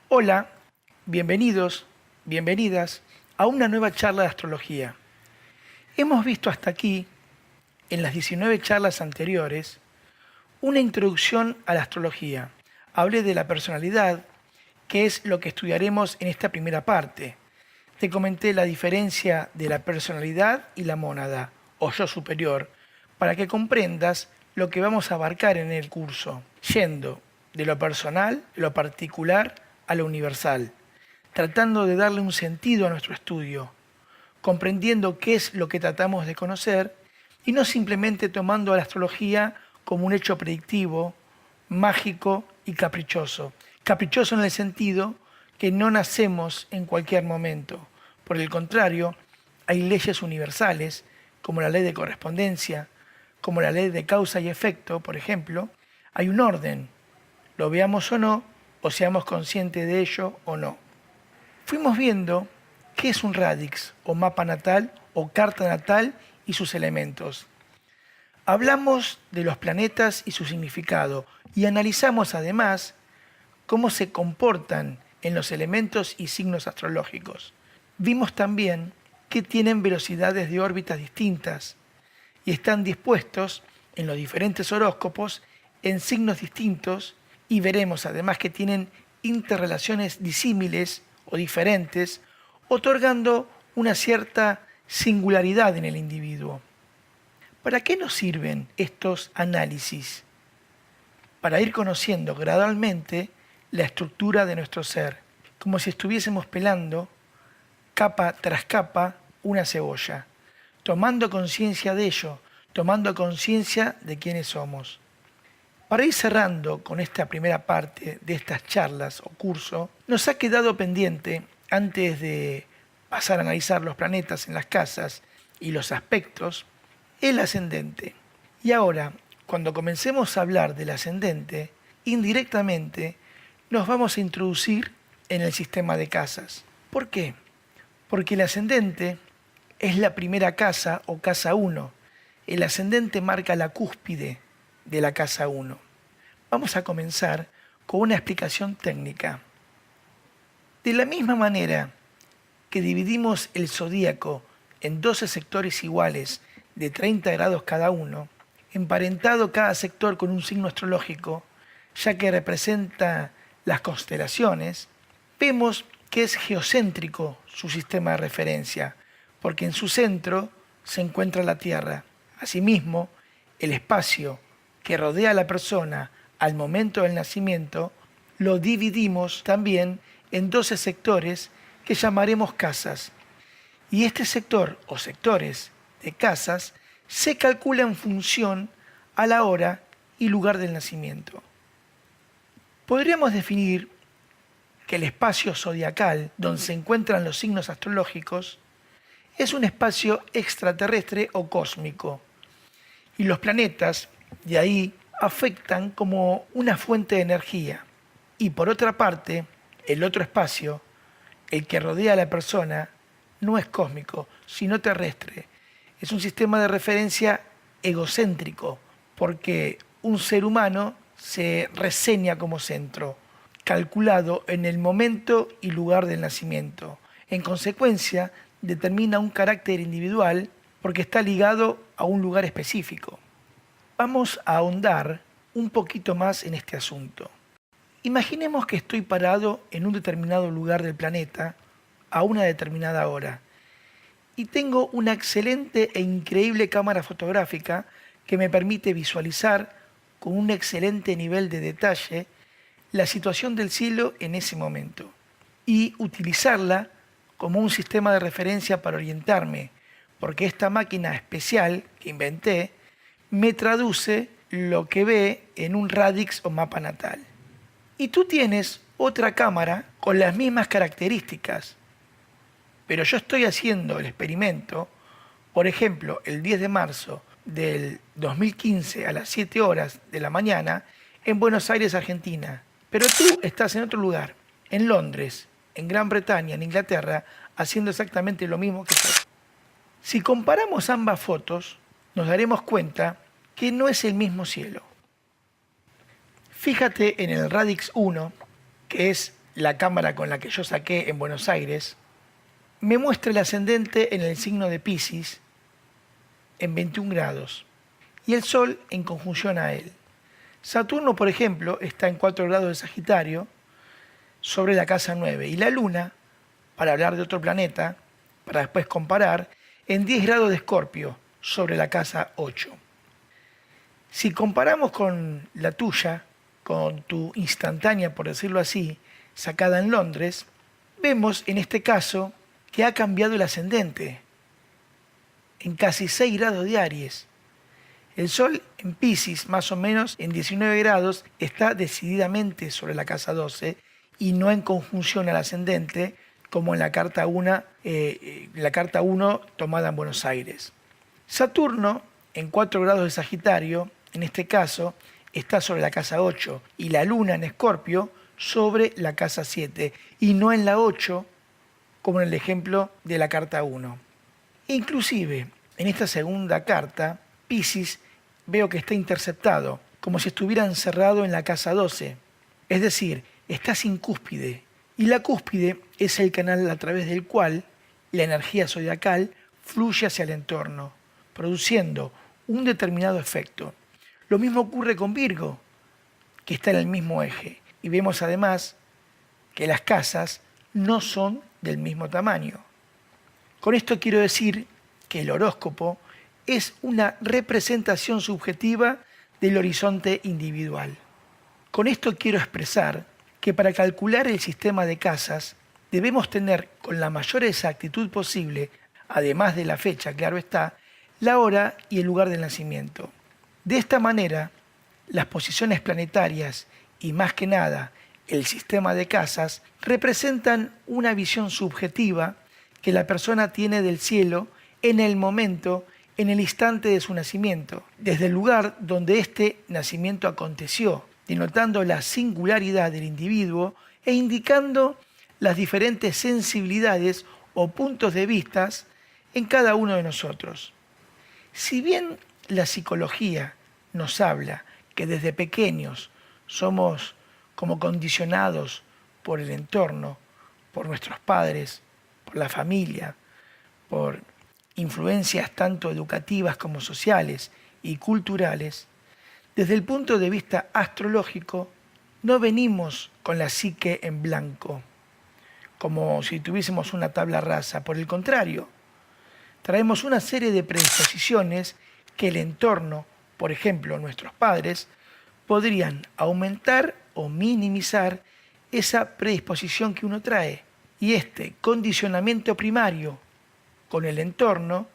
Hola, bienvenidos, bienvenidas a una nueva charla de astrología. Hemos visto hasta aquí, en las 19 charlas anteriores, una introducción a la astrología. Hablé de la personalidad, que es lo que estudiaremos en esta primera parte. Te comenté la diferencia de la personalidad y la mónada, o yo superior, para que comprendas lo que vamos a abarcar en el curso, yendo de lo personal, lo particular, a lo universal, tratando de darle un sentido a nuestro estudio, comprendiendo qué es lo que tratamos de conocer y no simplemente tomando a la astrología como un hecho predictivo, mágico y caprichoso. Caprichoso en el sentido que no nacemos en cualquier momento. Por el contrario, hay leyes universales, como la ley de correspondencia, como la ley de causa y efecto, por ejemplo. Hay un orden, lo veamos o no, o seamos conscientes de ello o no. Fuimos viendo qué es un radix, o mapa natal, o carta natal y sus elementos. Hablamos de los planetas y su significado, y analizamos además cómo se comportan en los elementos y signos astrológicos. Vimos también que tienen velocidades de órbitas distintas y están dispuestos en los diferentes horóscopos en signos distintos, y veremos además que tienen interrelaciones disímiles o diferentes, otorgando una cierta singularidad en el individuo. ¿Para qué nos sirven estos análisis? Para ir conociendo gradualmente la estructura de nuestro ser, como si estuviésemos pelando capa tras capa una cebolla, tomando conciencia de ello, tomando conciencia de quiénes somos. Para ir cerrando con esta primera parte de estas charlas o curso, nos ha quedado pendiente, antes de pasar a analizar los planetas en las casas y los aspectos, el ascendente. Y ahora, cuando comencemos a hablar del ascendente, indirectamente nos vamos a introducir en el sistema de casas. ¿Por qué? Porque el ascendente es la primera casa o casa 1. El ascendente marca la cúspide de la casa 1. Vamos a comenzar con una explicación técnica. De la misma manera que dividimos el zodíaco en 12 sectores iguales de 30 grados cada uno, emparentado cada sector con un signo astrológico, ya que representa las constelaciones, vemos que es geocéntrico su sistema de referencia, porque en su centro se encuentra la Tierra. Asimismo, el espacio que rodea a la persona al momento del nacimiento lo dividimos también en 12 sectores que llamaremos casas. Y este sector o sectores de casas se calcula en función a la hora y lugar del nacimiento. Podríamos definir que el espacio zodiacal, donde se encuentran los signos astrológicos, es un espacio extraterrestre o cósmico. Y los planetas, de ahí, afectan como una fuente de energía. Y por otra parte, el otro espacio, el que rodea a la persona, no es cósmico, sino terrestre. Es un sistema de referencia egocéntrico, porque un ser humano se reseña como centro, calculado en el momento y lugar del nacimiento. En consecuencia, determina un carácter individual porque está ligado a un lugar específico. Vamos a ahondar un poquito más en este asunto. Imaginemos que estoy parado en un determinado lugar del planeta a una determinada hora y tengo una excelente e increíble cámara fotográfica que me permite visualizar con un excelente nivel de detalle la situación del cielo en ese momento y utilizarla como un sistema de referencia para orientarme, porque esta máquina especial que inventé me traduce lo que ve en un radix o mapa natal. Y tú tienes otra cámara con las mismas características, pero yo estoy haciendo el experimento, por ejemplo, el 10 de marzo del 2015 a las 7 horas de la mañana en Buenos Aires, Argentina. Pero tú estás en otro lugar, en Londres, en Gran Bretaña, en Inglaterra, haciendo exactamente lo mismo que yo. Si comparamos ambas fotos, nos daremos cuenta que no es el mismo cielo. Fíjate en el Radix 1, que es la cámara con la que yo saqué en Buenos Aires, me muestra el ascendente en el signo de Piscis en 21 grados y el Sol en conjunción a él. Saturno, por ejemplo, está en 4 grados de Sagitario sobre la casa 9 y la Luna, para hablar de otro planeta, para después comparar, en 10 grados de Escorpio sobre la casa 8. Si comparamos con la tuya, con tu instantánea, por decirlo así, sacada en Londres, vemos en este caso que ha cambiado el ascendente en casi 6 grados de Aries. El Sol en Piscis, más o menos en 19 grados, está decididamente sobre la casa 12 y no en conjunción al ascendente como en la carta 1, tomada en Buenos Aires. Saturno, en 4 grados de Sagitario, en este caso, está sobre la casa 8 y la Luna en Escorpio sobre la casa 7 y no en la 8 como en el ejemplo de la carta 1. Inclusive, en esta segunda carta, Piscis veo que está interceptado, como si estuviera encerrado en la casa 12. Es decir, está sin cúspide. Y la cúspide es el canal a través del cual la energía zodiacal fluye hacia el entorno, produciendo un determinado efecto. Lo mismo ocurre con Virgo, que está en el mismo eje. Y vemos además que las casas no son del mismo tamaño. Con esto quiero decir que el horóscopo es una representación subjetiva del horizonte individual. Con esto quiero expresar que para calcular el sistema de casas debemos tener con la mayor exactitud posible, además de la fecha, claro está, la hora y el lugar del nacimiento. De esta manera, las posiciones planetarias y más que nada el sistema de casas representan una visión subjetiva que la persona tiene del cielo en el momento, en el instante de su nacimiento, desde el lugar donde este nacimiento aconteció, denotando la singularidad del individuo e indicando las diferentes sensibilidades o puntos de vista en cada uno de nosotros. Si bien la psicología nos habla que desde pequeños somos como condicionados por el entorno, por nuestros padres, por la familia, por influencias tanto educativas como sociales y culturales, desde el punto de vista astrológico no venimos con la psique en blanco, como si tuviésemos una tabla rasa. Por el contrario, traemos una serie de predisposiciones que el entorno, por ejemplo nuestros padres, podrían aumentar o minimizar esa predisposición que uno trae. Y este condicionamiento primario con el entorno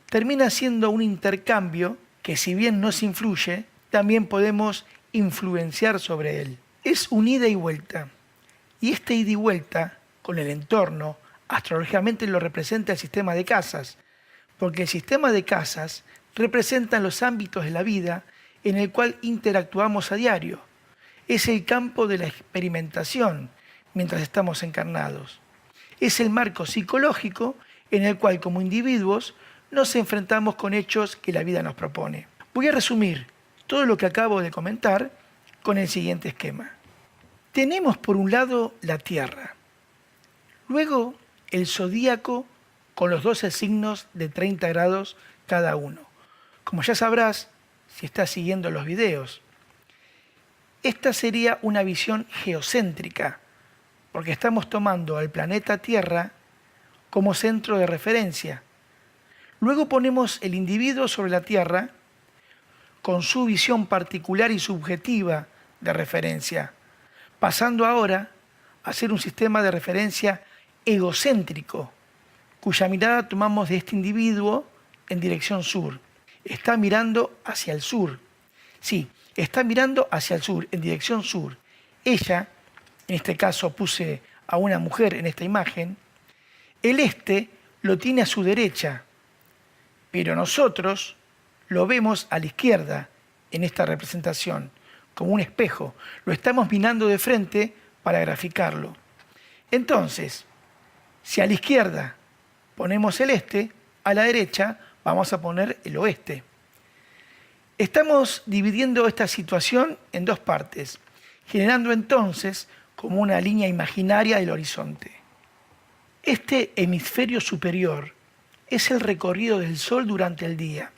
termina siendo un intercambio que, si bien nos influye, también podemos influenciar sobre él. Es un ida y vuelta. Y este ida y vuelta con el entorno, astrológicamente lo representa el sistema de casas, porque el sistema de casas representa los ámbitos de la vida en el cual interactuamos a diario. Es el campo de la experimentación mientras estamos encarnados. Es el marco psicológico en el cual como individuos nos enfrentamos con hechos que la vida nos propone. Voy a resumir todo lo que acabo de comentar con el siguiente esquema. Tenemos por un lado la Tierra, luego el zodíaco con los 12 signos de 30 grados cada uno. Como ya sabrás, si estás siguiendo los videos, esta sería una visión geocéntrica, porque estamos tomando al planeta Tierra como centro de referencia. Luego ponemos el individuo sobre la Tierra con su visión particular y subjetiva de referencia, pasando ahora a ser un sistema de referencia egocéntrico, cuya mirada tomamos de este individuo en dirección sur. Está mirando hacia el sur. Sí, está mirando hacia el sur, en dirección sur. Ella, en este caso puse a una mujer en esta imagen, el este lo tiene a su derecha, pero nosotros lo vemos a la izquierda en esta representación, como un espejo. Lo estamos mirando de frente para graficarlo. Entonces, si a la izquierda ponemos el este, a la derecha vamos a poner el oeste. Estamos dividiendo esta situación en dos partes, generando entonces como una línea imaginaria del horizonte. Este hemisferio superior es el recorrido del Sol durante el día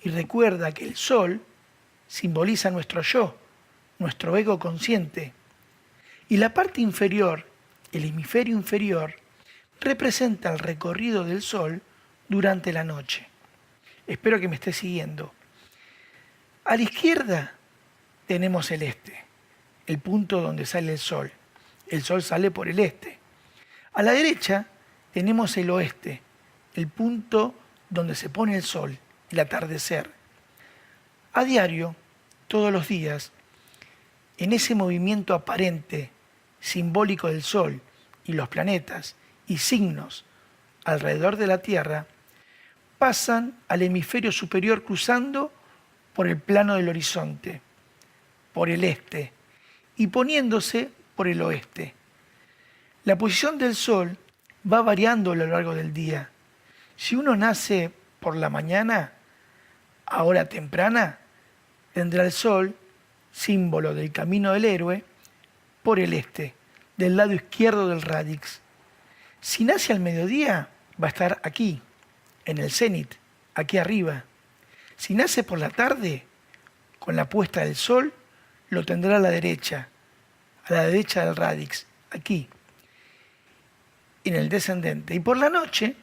y recuerda que el Sol simboliza nuestro yo, nuestro ego consciente, y la parte inferior, el hemisferio inferior, representa el recorrido del Sol durante la noche. Espero que me esté siguiendo. A la izquierda tenemos el este, el punto donde sale el Sol. El Sol sale por el este. A la derecha tenemos el oeste, el punto donde se pone el Sol, el atardecer. A diario, todos los días, en ese movimiento aparente, simbólico del Sol y los planetas y signos alrededor de la Tierra, pasan al hemisferio superior cruzando por el plano del horizonte, por el este, y poniéndose por el oeste. La posición del Sol va variando a lo largo del día. Si uno nace por la mañana, a hora temprana, tendrá el Sol, símbolo del camino del héroe, por el este, del lado izquierdo del radix. Si nace al mediodía, va a estar aquí, en el cenit, aquí arriba. Si nace por la tarde, con la puesta del Sol, lo tendrá a la derecha del radix, aquí, en el descendente. Y por la noche,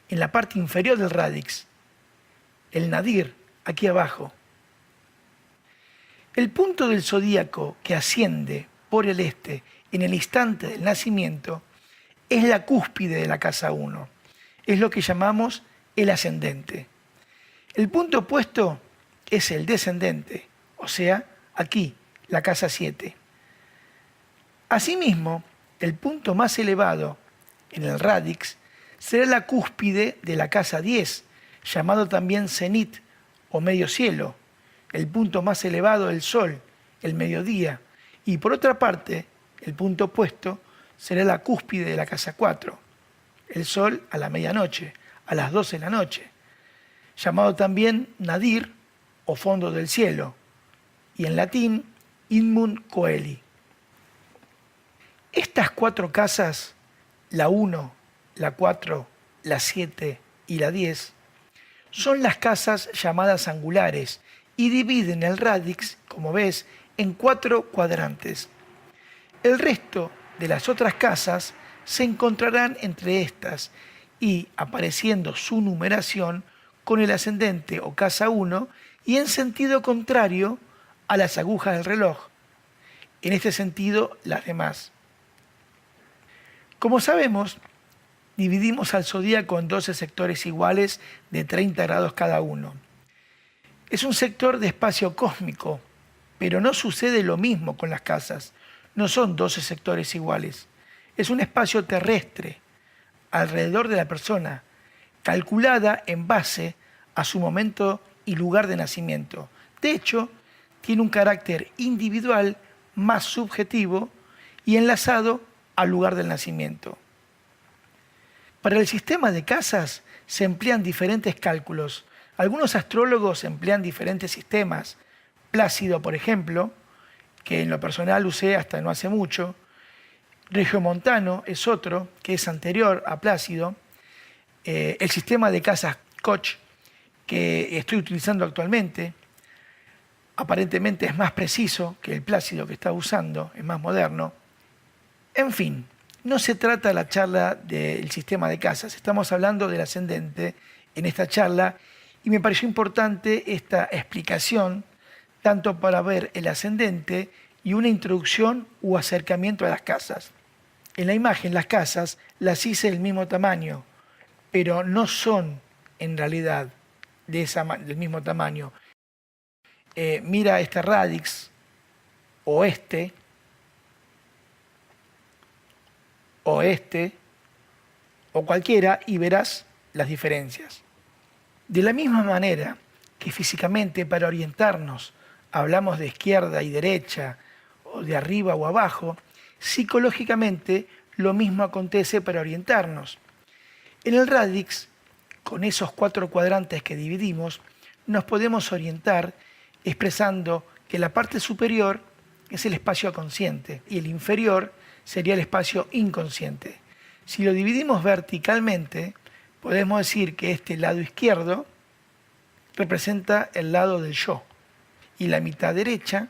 en la parte inferior del radix, el nadir, aquí abajo. El punto del zodíaco que asciende por el este en el instante del nacimiento es la cúspide de la casa 1. Es lo que llamamos el ascendente. El punto opuesto es el descendente, o sea, aquí, la casa 7. Asimismo, el punto más elevado en el radix será la cúspide de la casa 10, llamado también cenit o medio cielo, el punto más elevado del Sol, el mediodía. Y por otra parte, el punto opuesto será la cúspide de la casa 4, el Sol a la medianoche, a las 12 de la noche, llamado también nadir o fondo del cielo, y en latín inmun coeli. Estas 4 casas, la 1, la 4, la 7 y la 10, son las casas llamadas angulares y dividen el radix, como ves, en 4 cuadrantes. El resto de las otras casas se encontrarán entre estas y apareciendo su numeración con el ascendente o casa 1 y en sentido contrario a las agujas del reloj. En este sentido, las demás. Como sabemos, dividimos al zodíaco en 12 sectores iguales de 30 grados cada uno. Es un sector de espacio cósmico, pero no sucede lo mismo con las casas. No son 12 sectores iguales. Es un espacio terrestre, alrededor de la persona, calculada en base a su momento y lugar de nacimiento. De hecho, tiene un carácter individual más subjetivo y enlazado al lugar del nacimiento. Para el sistema de casas se emplean diferentes cálculos. Algunos astrólogos emplean diferentes sistemas. Plácido, por ejemplo, que en lo personal usé hasta no hace mucho. Regiomontano es otro, que es anterior a Plácido. El sistema de casas Koch, que estoy utilizando actualmente, aparentemente es más preciso que el Plácido que estaba usando, es más moderno. En fin, no se trata la charla del sistema de casas, estamos hablando del ascendente en esta charla y me pareció importante esta explicación, tanto para ver el ascendente y una introducción u acercamiento a las casas. En la imagen, las casas las hice del mismo tamaño, pero no son en realidad del mismo tamaño. Mira este radix, oeste, o cualquiera y verás las diferencias. De la misma manera que físicamente para orientarnos hablamos de izquierda y derecha, o de arriba o abajo, psicológicamente lo mismo acontece para orientarnos. En el radix, con esos 4 cuadrantes que dividimos, nos podemos orientar expresando que la parte superior es el espacio consciente, y el inferior sería el espacio inconsciente. Si lo dividimos verticalmente, podemos decir que este lado izquierdo representa el lado del yo y la mitad derecha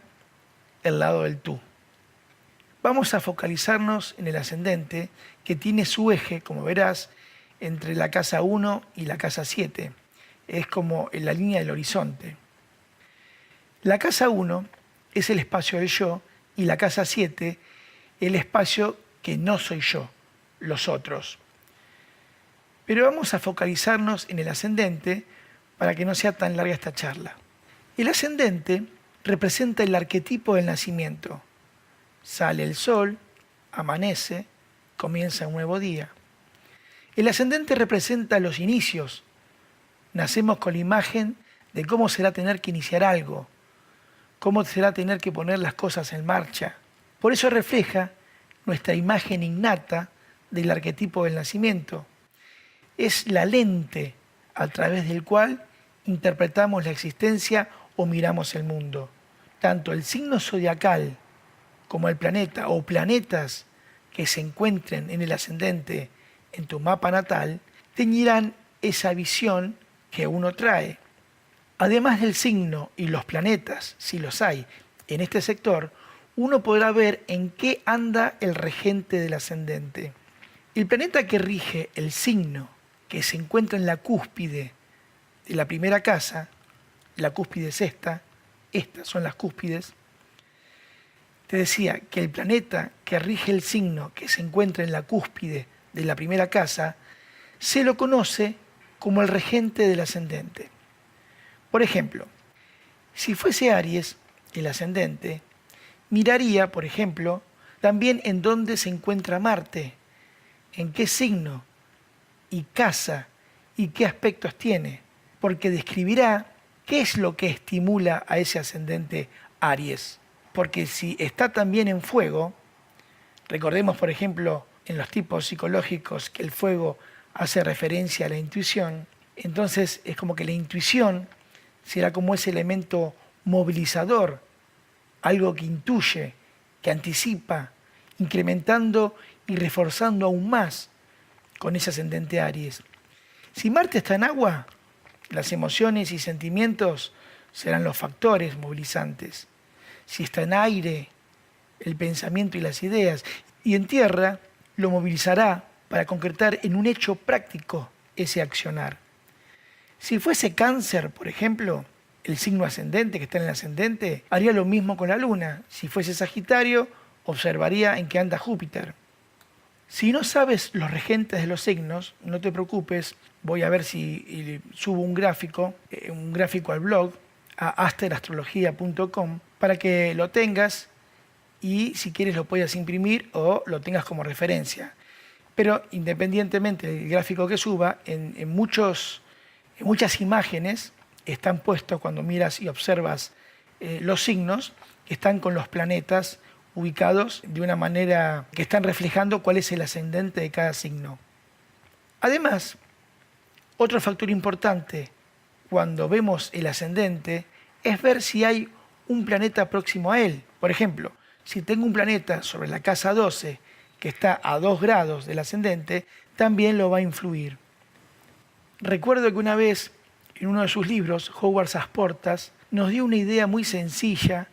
el lado del tú. Vamos a focalizarnos en el ascendente, que tiene su eje, como verás, entre la casa 1 y la casa 7. Es como en la línea del horizonte. La casa 1 es el espacio del yo y la casa 7 el espacio que no soy yo, los otros. Pero vamos a focalizarnos en el ascendente para que no sea tan larga esta charla. El ascendente representa el arquetipo del nacimiento. Sale el sol, amanece, comienza un nuevo día. El ascendente representa los inicios. Nacemos con la imagen de cómo será tener que iniciar algo, cómo será tener que poner las cosas en marcha. Por eso refleja nuestra imagen innata del arquetipo del nacimiento. Es la lente a través del cual interpretamos la existencia o miramos el mundo. Tanto el signo zodiacal como el planeta o planetas que se encuentren en el ascendente en tu mapa natal, teñirán esa visión que uno trae. Además del signo y los planetas, si los hay, en este sector, uno podrá ver en qué anda el regente del ascendente. El planeta que rige el signo que se encuentra en la cúspide de la primera casa, la cúspide es estas son las cúspides. Te decía que el planeta que rige el signo que se encuentra en la cúspide de la primera casa se lo conoce como el regente del ascendente. Por ejemplo, si fuese Aries, el ascendente, miraría, por ejemplo, también en dónde se encuentra Marte, en qué signo y casa y qué aspectos tiene, porque describirá qué es lo que estimula a ese ascendente Aries. Porque si está también en fuego, recordemos por ejemplo en los tipos psicológicos que el fuego hace referencia a la intuición, entonces es como que la intuición será como ese elemento movilizador, algo que intuye, que anticipa, incrementando y reforzando aún más con ese ascendente Aries. Si Marte está en agua, las emociones y sentimientos serán los factores movilizantes. Si está en aire, el pensamiento y las ideas. Y en tierra, lo movilizará para concretar en un hecho práctico ese accionar. Si fuese Cáncer, por ejemplo, el signo ascendente que está en el ascendente, haría lo mismo con la luna. Si fuese Sagitario, observaría en qué anda Júpiter. Si no sabes los regentes de los signos, no te preocupes, voy a ver si subo un gráfico al blog, a asterastrologia.com, para que lo tengas y si quieres lo puedas imprimir o lo tengas como referencia. Pero independientemente del gráfico que suba, en muchas imágenes están puestos cuando miras y observas los signos, están con los planetas ubicados de una manera que están reflejando cuál es el ascendente de cada signo. Además, otro factor importante cuando vemos el ascendente es ver si hay un planeta próximo a él. Por ejemplo, si tengo un planeta sobre la casa 12 que está a 2 grados del ascendente, también lo va a influir. Recuerdo que una vez, en uno de sus libros, Howard Sasportas nos dio una idea muy sencilla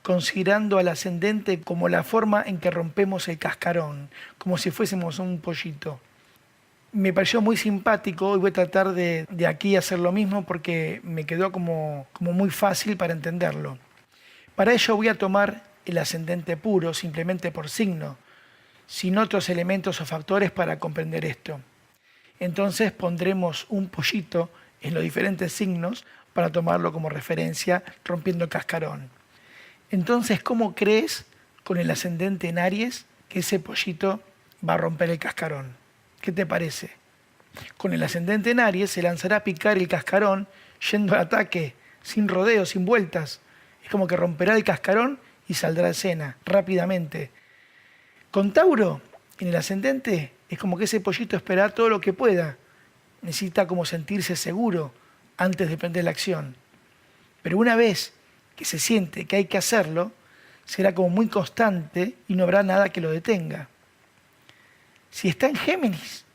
considerando al ascendente como la forma en que rompemos el cascarón, como si fuésemos un pollito. Me pareció muy simpático y voy a tratar de aquí hacer lo mismo porque me quedó como muy fácil para entenderlo. Para ello voy a tomar el ascendente puro simplemente por signo, sin otros elementos o factores para comprender esto. Entonces pondremos un pollito en los diferentes signos para tomarlo como referencia, rompiendo el cascarón. Entonces, ¿cómo crees con el ascendente en Aries que ese pollito va a romper el cascarón? ¿Qué te parece? Con el ascendente en Aries se lanzará a picar el cascarón yendo al ataque, sin rodeos, sin vueltas. Es como que romperá el cascarón y saldrá a escena rápidamente. Con Tauro, en el ascendente, es como que ese pollito esperará todo lo que pueda. Necesita como sentirse seguro antes de emprender la acción. Pero una vez que se siente que hay que hacerlo, será como muy constante y no habrá nada que lo detenga. Si está en Géminis,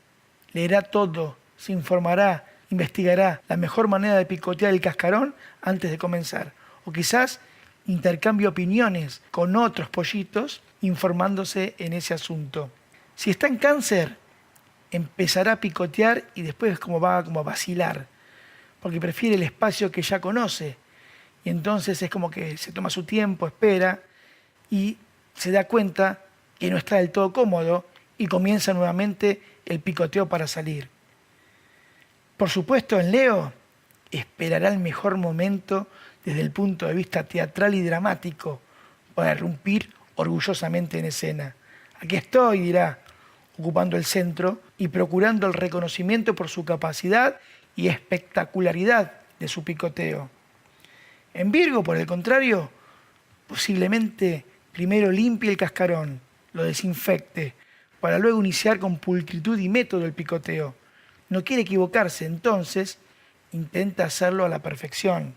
leerá todo, se informará, investigará la mejor manera de picotear el cascarón antes de comenzar. O quizás intercambie opiniones con otros pollitos informándose en ese asunto. Si está en Cáncer, empezará a picotear y después va como a vacilar, porque prefiere el espacio que ya conoce. Y entonces es como que se toma su tiempo, espera y se da cuenta que no está del todo cómodo y comienza nuevamente el picoteo para salir. Por supuesto, en Leo esperará el mejor momento desde el punto de vista teatral y dramático para irrumpir orgullosamente en escena. Aquí estoy, dirá, ocupando el centro y procurando el reconocimiento por su capacidad y espectacularidad de su picoteo. En Virgo, por el contrario, posiblemente primero limpie el cascarón, lo desinfecte, para luego iniciar con pulcritud y método el picoteo. No quiere equivocarse, entonces intenta hacerlo a la perfección.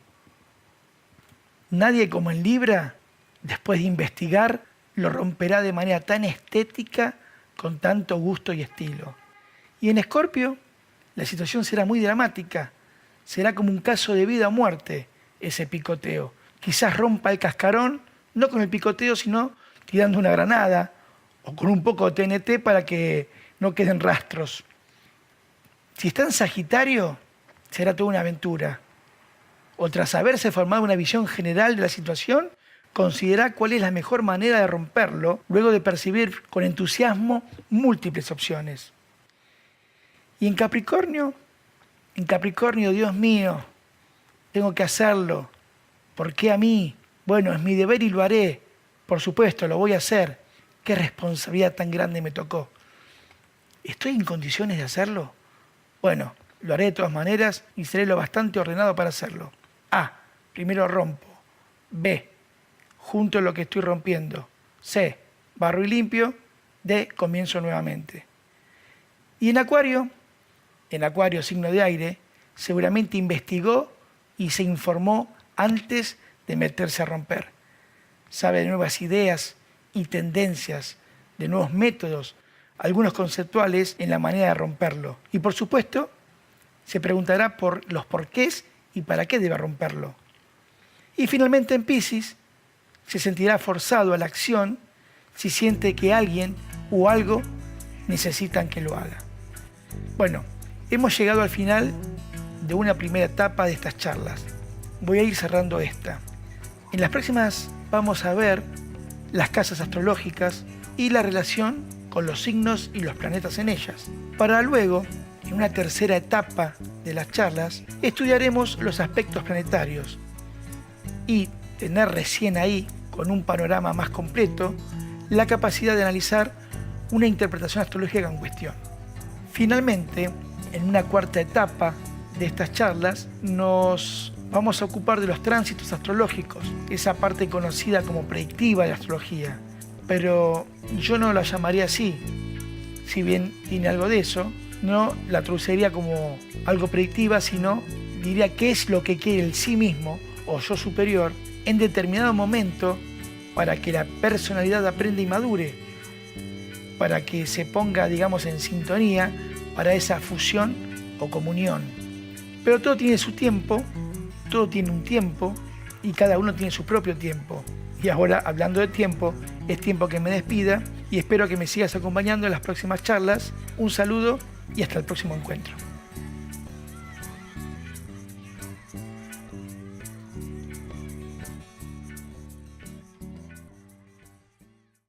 Nadie como en Libra, después de investigar, lo romperá de manera tan estética, con tanto gusto y estilo. Y en Escorpio, la situación será muy dramática. Será como un caso de vida o muerte ese picoteo. Quizás rompa el cascarón, no con el picoteo, sino tirando una granada o con un poco de TNT para que no queden rastros. Si está en Sagitario, será toda una aventura. O tras haberse formado una visión general de la situación, considera cuál es la mejor manera de romperlo, luego de percibir con entusiasmo múltiples opciones. Y en Capricornio, Dios mío, tengo que hacerlo. ¿Por qué a mí? Bueno, es mi deber y lo haré. Por supuesto, lo voy a hacer. ¿Qué responsabilidad tan grande me tocó? ¿Estoy en condiciones de hacerlo? Bueno, lo haré de todas maneras y seré lo bastante ordenado para hacerlo. A. Primero rompo. B. Junto lo que estoy rompiendo. C. Barro y limpio. D. Comienzo nuevamente. Y en Acuario, signo de aire, seguramente investigó y se informó antes de meterse a romper. Sabe de nuevas ideas y tendencias, de nuevos métodos, algunos conceptuales en la manera de romperlo. Y por supuesto, se preguntará por los porqués y para qué debe romperlo. Y finalmente en Piscis, se sentirá forzado a la acción si siente que alguien o algo necesitan que lo haga. Bueno, hemos llegado al final de una primera etapa de estas charlas. Voy a ir cerrando esta. En las próximas vamos a ver las casas astrológicas y la relación con los signos y los planetas en ellas. Para luego, en una tercera etapa de las charlas, estudiaremos los aspectos planetarios y tener recién ahí, con un panorama más completo, la capacidad de analizar una interpretación astrológica en cuestión. Finalmente, en una cuarta etapa de estas charlas, nos vamos a ocupar de los tránsitos astrológicos, esa parte conocida como predictiva de la astrología. Pero yo no la llamaría así, si bien tiene algo de eso, no la traduciría como algo predictiva, sino diría qué es lo que quiere el sí mismo o yo superior en determinado momento para que la personalidad aprenda y madure, para que se ponga, digamos, en sintonía para esa fusión o comunión. Pero todo tiene su tiempo, todo tiene un tiempo y cada uno tiene su propio tiempo. Y ahora, hablando de tiempo, es tiempo que me despida y espero que me sigas acompañando en las próximas charlas. Un saludo y hasta el próximo encuentro.